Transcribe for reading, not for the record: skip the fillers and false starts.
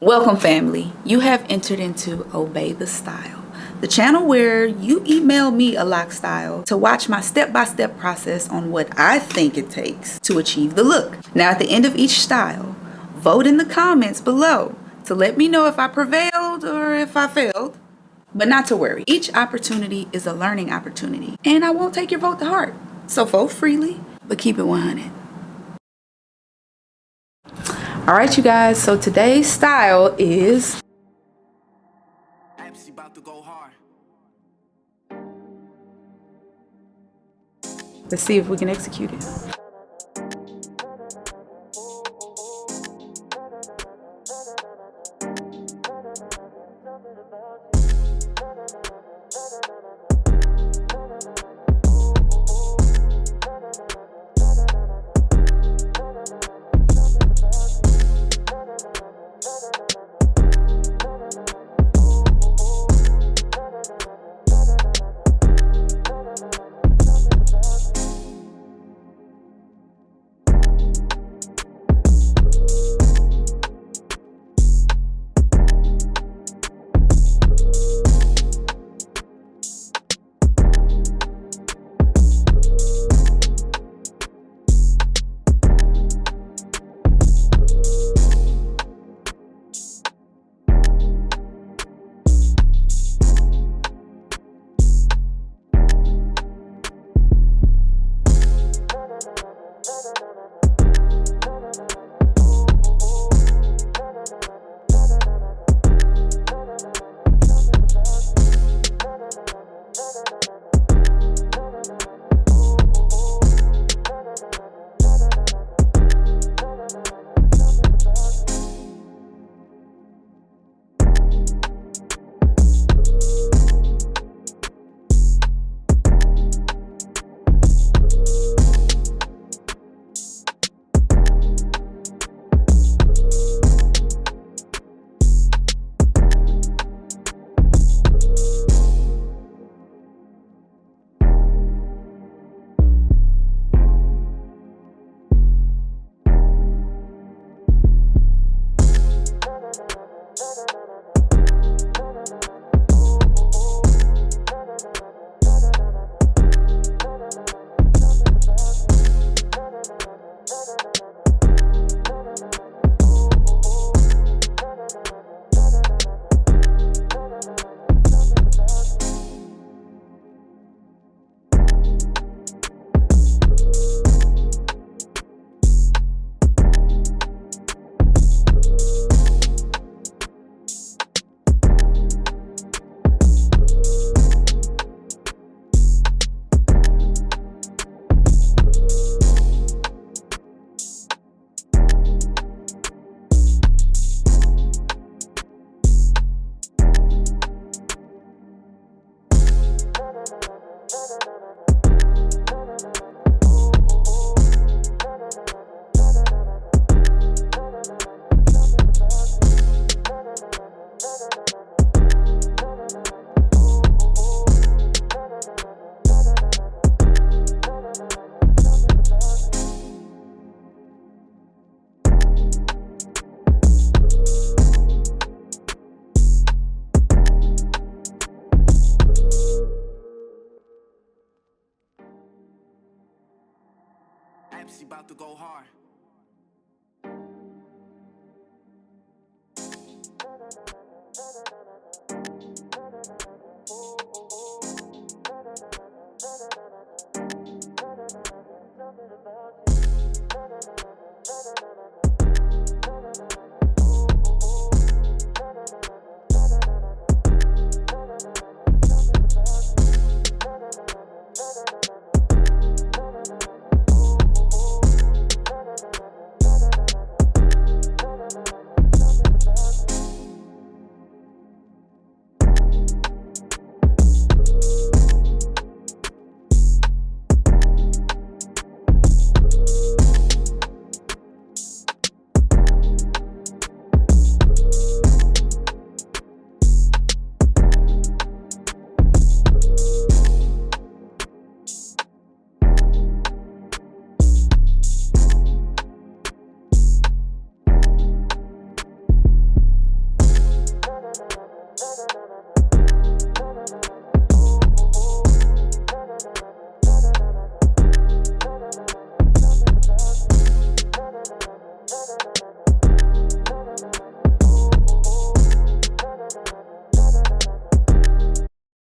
Welcome family, you have entered into Obey the Style, the channel where you email me a lock style to watch my step-by-step process on what I think it takes to achieve the look. Now at the end of each style, vote in the comments below to let me know if I prevailed or if I failed. But not to worry, each opportunity is a learning opportunity and I won't take your vote to heart. So vote freely, but keep it 100. All right, you guys, so today's style is let's see if we can execute it.